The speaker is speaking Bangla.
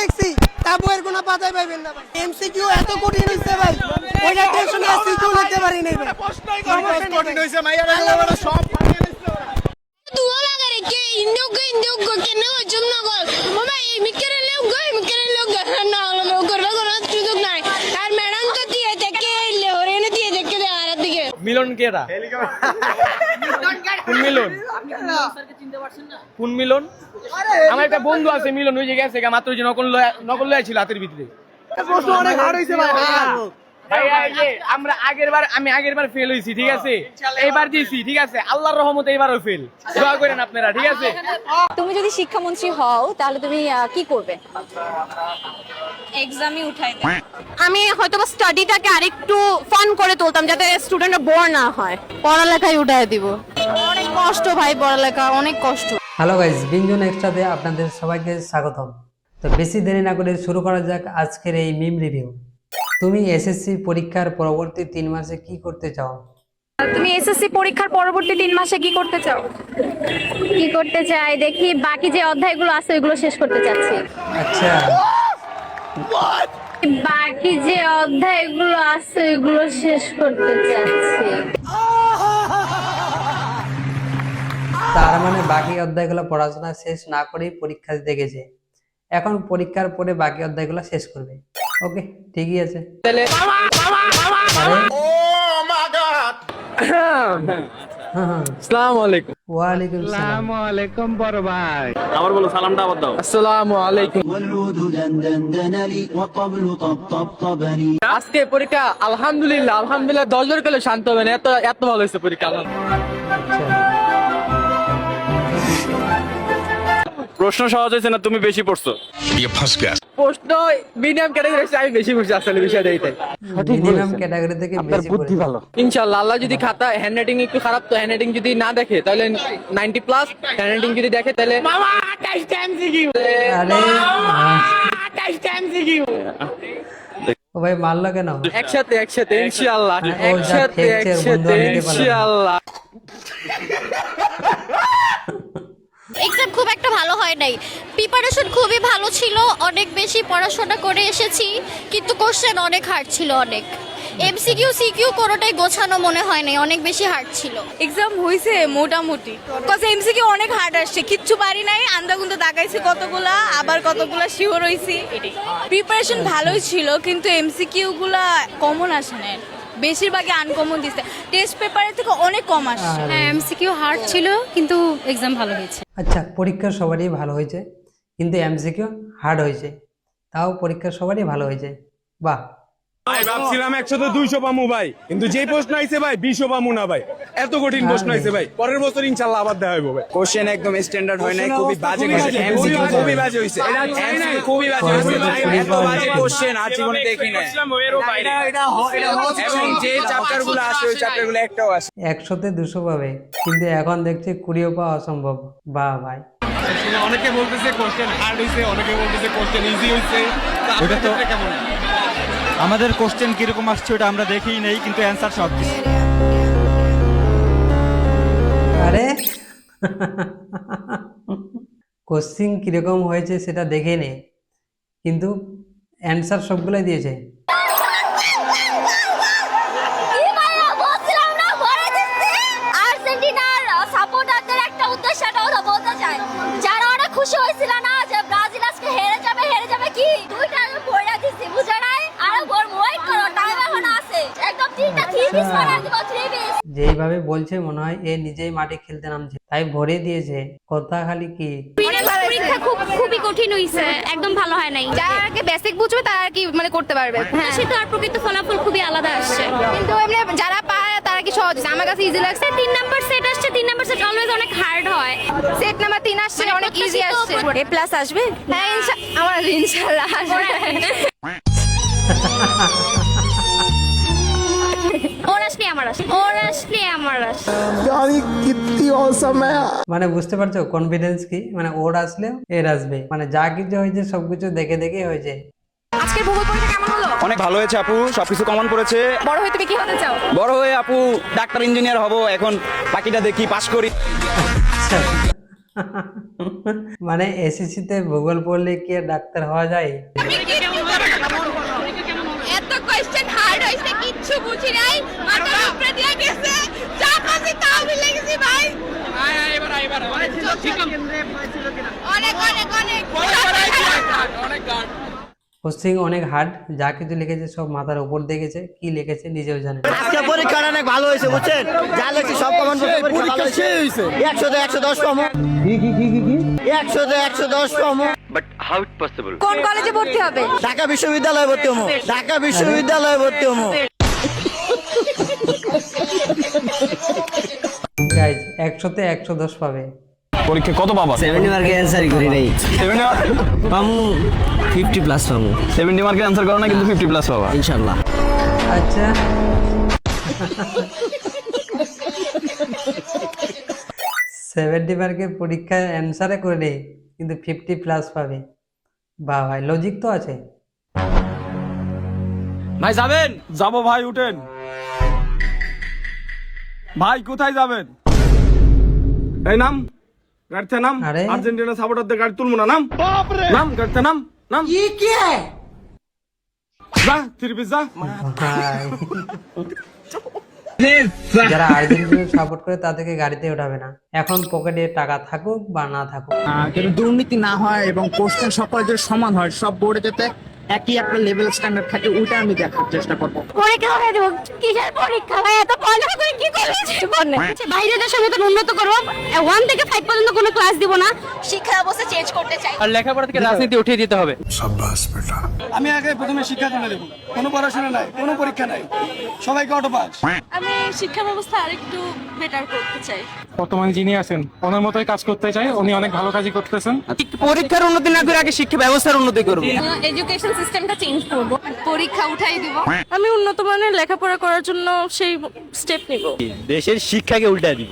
লিখছি তা বইয়ের কোনো পাতায় পাইবেন না ভাই। এমসিকিউ এত কঠিন হইছে ভাই, ওইটা টেনশনে এমসিকিউ লিখতে পারি নাই ভাই। কঠিন হইছে মাইয়ারা গুলো সব পাঠিয়ে দিছে ওরা। Dua lah kare ke Indo ke kena jom na gol. Mama mikir le na lo korba kora tuduk nai. Ar madam to diye dekke le hore ne diye dekke de arat dige. মিলন কেরা? কোন মিলন? কোন মিলন? আমার একটা বন্ধু আছে মিলন, ওই যে গেছে মাত্র যে নকল লয়া ছিল হাতের ভিতরে। প্রশ্ন অনেক হার্ড হইছে ভাই। আমি আগের বার ফেল হয়েছি, ঠিক আছে, এইবার দিয়েছি, ঠিক আছে, আল্লাহর রহমতে এবারও ফেল। দোয়া করেন আপনারা, ঠিক আছে। তুমি যদি শিক্ষামন্ত্রী হও তাহলে তুমি কি করবে? এক্সামই উঠাই দেব। আমি হয়তো স্টাডিটাকে আরেকটু ফান করে তুলতাম যাতে স্টুডেন্টরা বোর না হয়। পড়ালেখায় উঠায় দিব। অনেক কষ্ট ভাই, পড়ালেখা অনেক কষ্ট। হ্যালো গাইস, বিঞ্জু নেক্সট্রাতে আপনাদের সবাইকে স্বাগতম। তো বেশি দেরি না করে শুরু করা যাক আজকের এই মিম রিভিউ। তুমি এসএসসি পরীক্ষার পরবর্তী 3 মাসে কি করতে চাও? তুমি এসএসসি পরীক্ষার পরবর্তী 3 মাসে কি করতে চাও? কি করতে চাই দেখি, বাকি যে অধ্যায়গুলো আছে ওইগুলো শেষ করতে চাচ্ছি। আচ্ছা, বাকি যে অধ্যায়গুলো আছে ওইগুলো শেষ করতে চাচ্ছি। তার মানে বাকি অধ্যায়গুলো পড়াশোনা শেষ না করেই পরীক্ষা দিতে গেছে। এখন পরীক্ষার পরে বাকি অধ্যায়গুলো শেষ করবে। ওকে, ঠিকই আছে। তাহলে আসসালামু আলাইকুম। ওয়ালাইকুম সালাম। আবার বলো, সালামটা আবার দাও। আসসালামু আলাইকুম। আজকে পরীক্ষা আলহামদুলিল্লাহ 10 বার করলে শান্ত হবে না, এত ভালো হয়েছে পরীক্ষা। প্রশ্ন সহজ হয়েছে না, তুমি বেশি পড়ছো? প্রশ্ন মিডিয়াম ক্যাটাগরি আমি বেশি পড়ছি আসলে, বিষয়টা এইটাই। মিনিমাম ক্যাটাগরি থেকে বেশি বুদ্ধি ভালো। ইনশাআল্লাহ, আল্লাহ যদি খাতা হ্যান্ডরাইটিং একটু খারাপ, তো হ্যান্ডরাইটিং যদি না দেখে তাহলে 90 প্লাস, হ্যান্ডরাইটিং যদি দেখে তাহলে মামা 28 টাইম সিকিউ। আরে 28 টাইম সিকিউ। ও ভাই মারলো কেন? একসাথে ইনশাআল্লাহ, ও যা একসাথে খেয়েছে, ওর বন্ধু আর নিতে পারলো না। ইনশাআল্লাহ। এক্সাম খুব একটা ভালো হয় নাই, প্রিপারেশন খুবই ভালো ছিল, অনেক বেশি পড়াশোনা করে এসেছি, কিন্তু কোশ্চেন অনেক হার্ড ছিল, অনেক এমসিকিউ সিকিউ কোনোটাই গোছানো মনে হয় নাই, অনেক বেশি হার্ড ছিল। এক্সাম হইছে মোটামুটি, কজ এমসিকিউ অনেক হার্ড আসছে, কিচ্ছু পারি নাই, আন্দাগুন্দা দাগাইছি কতগুলা, আবার কতগুলা শিওর হইছি। প্রিপারেশন ভালোই ছিল, কিন্তু এমসিকিউ গুলা কমন আসে না, বেশিরভাগই আনকমন দিছে, টেস্ট পেপারের থেকে অনেক কম আসছে। হ্যাঁ, এমসিকিউ হার্ড ছিল কিন্তু এক্সাম ভালো হয়েছে। আচ্ছা, পরীক্ষা সবারই ভালো হয়েছে, কিন্তু এমসিকিউ হার্ড হয়েছে, তাও পরীক্ষা সবারই ভালো হয়েছে। বাহ। ভাই ভাবছিলাম 100 তে 200 পামু ভাই, কিন্তু যেই প্রশ্ন আইছে ভাই 20 পামু না ভাই, এত কঠিন প্রশ্ন আইছে ভাই। পরের বছর ইনশাআল্লাহ আবার দেখা হবে ভাই। কোশ্চেন একদম স্ট্যান্ডার্ড হয় নাই, খুবই বাজে কোশ্চেন, এমসিকিউ খুবই বাজে হইছে, এমসিকিউ খুবই বাজে হইছে ভাই, এত বাজে কোশ্চেন আর জীবনে দেখি নাই। এবং যে চ্যাপ্টারগুলো আছে ওই চ্যাপ্টারগুলো একটাও আসে 100 তে 200 পাবে, কিন্তু এখন দেখছি 20 পাওয়া অসম্ভব। বাহ ভাই। অনেকে বলতেছে কোশ্চেন হার্ড হইছে, অনেকে বলতেছে কোশ্চেন ইজি হইছে। ওটা তো কেমন আমাদের কোশ্চেন কিরকম আসছে ওটা আমরা দেখিই নেই, কিন্তু অ্যান্সার সব দিচ্ছি। আরে কোশ্চিন কিরকম হয়েছে সেটা দেখে নে, কিন্তু অ্যান্সার সবগুলাই দিয়েছে। আর্জেন্টিনার সাপোর্টারদের একটা উদ্দেশ্যটা ওরা বলতে চায়, যারা অনেক খুশি হয়েছিল না যে ব্রাজিল আজকে হেরে যাবে কি, দুইটা আমি পড়ে দিছি, বুঝা নাই, আরো ওয়েট করো, টাইম এখন আছে, একদম তিনটা 3 পিস বানাই দিব, 3 পিস। যেইভাবে বলছে মনে হয় এ নিজেই মাঠে খেলতে নামছে, তাই ভরে দিয়েছে। কথা খালি কি পরীক্ষা খুবই কঠিন হইছে, একদম ভালো হয় নাই। যারা আগে বেসিক বুঝবে তারা কি করতে পারবে, সেটা আর প্রকৃত ফলাফল খুবই আলাদা আসছে। কিন্তু এমনি যারা পায় তারা কি সহজ, আমার কাছে ইজি লাগছে। 3 নাম্বার সেট আসছে, 3 নাম্বার সেট অলওয়েজ অনেক হার্ড হয়, সেট নাম্বার 3 আসছে অনেক ইজি আসছে। এ প্লাস আসবে? হ্যাঁ, আমার ইনশাআল্লাহ আসবে। মানে বুঝতে পারছো কনফিডেন্স কি? মানে ওর আসলে এর আসবে, মানে যা কিছু হয়েছে সবকিছু দেখে দেখে হয়েছে। আজকের ভূগোল পরীক্ষা কেমন হলো? অনেক ভালো হয়েছে আপু, সবকিছু কমন পড়েছে। বড় হয়ে তুমি কি হতে চাও? বড় হয়ে আপু ডাক্তার ইঞ্জিনিয়ার হব, এখন বাকিটা দেখি পাস করি। আচ্ছা, মানে এসএসসি তে ভূগোল পড়লে কি আর ডাক্তার হওয়া যায়? এত কোশ্চেন হার্ড হইছে কিচ্ছু বুঝি নাই মাথা উপরে দিয়ে গেছে যা পাছি তা ভুলে গেছি ভাই অনেক অনেক অনেক কোশ্চিন অনেক হার্ড, যা কিছু লিখেছে সব মাথার উপর দিয়ে গেছে, কি লিখেছে নিজেও জানে না। আজকে পরীক্ষাটা অনেক ভালো হয়েছে বুঝছেন, যা লেখছি সব কমেন্ট পরীক্ষা হয়েছে 100 তে 110 পাবো। কি 100 তে 110 পাবো। But how it possible? কোন কলেজে ভর্তি হবে? ঢাকা বিশ্ববিদ্যালয়ে ভর্তি হবো, ঢাকা বিশ্ববিদ্যালয়ে ভর্তি হবো। গাইজ 100 তে 110 পাবে। পরীক্ষা কত পাবা? 70 মার্কের অ্যানসারই করি নাই, পামু 50 প্লাস পামু। 70 মার্কের অ্যান্সার করো না কিন্তু 50 প্লাস পাবা ইনশাআল্লাহ। আচ্ছা 70 মার্কের পরীক্ষা অ্যান্সারে করে নেই কিন্তু 50 প্লাস পাবে। বাহ ভাই, লজিক তো আছে। ভাই যাবেন? যাবো ভাই, উঠেন ভাই। কোথায় যাবেন? এই নাম, গাড়িতে নাম। আরে? আর্জেন্টিনা সাপোর্টারদের গাড়ি তুলবো না, নাম নাম, গাড়িতে নাম নাম। যা তিরবিস যা। ভাই যারা আর্জেন্টিনা সাপোর্ট করে তাদেরকে গাড়িতে ওঠাবে না, এখন পকেটে টাকা থাকুক বা না থাকুক। কিন্তু দুর্নীতি না হয় এবং কোশ্চেন সব কলেজের সমান হয়, সব বোর্ডে যাতে একই একটা লেভেল স্ট্যান্ডার্ড থাকে, ওইটা আমি দেখার চেষ্টা করবো। পরীক্ষা হয়ে দেব, কিসের পরীক্ষা ভাই? এত পড়ালেখা করে কি করবে জীবনে? বাইরে দেশের মতো উন্নত করব, 1 থেকে 5 পর্যন্ত কোনো ক্লাস দিব না, শিক্ষা ব্যবস্থা চেঞ্জ করতে চাই। আর লেখাপড়া থেকে রাজনীতি উঠিয়ে দিতে হবে। আমি আগে প্রথমে শিক্ষা তুলে দেবো, কোনো পড়াশোনা নাই, কোনো পরীক্ষা নাই, সবাইকে অটো পাস। আমি শিক্ষা ব্যবস্থা আরেকটু বেটার করতে চাই। বর্তমানে যিনি আছেন ওনার মতোই কাজ করতে চাই, উনি অনেক ভালো কাজই করতেছেন। পরীক্ষার উন্নতি না করে আগে শিক্ষা ব্যবস্থার উন্নতি করবো। এডুকেশন সিস্টেমটা চেঞ্জ করব, পরীক্ষা উঠাই দিব। আমি উন্নত মানের লেখাপড়া করার জন্য সেই স্টেপ নিব। দেশের শিক্ষাকে উল্টা দিব।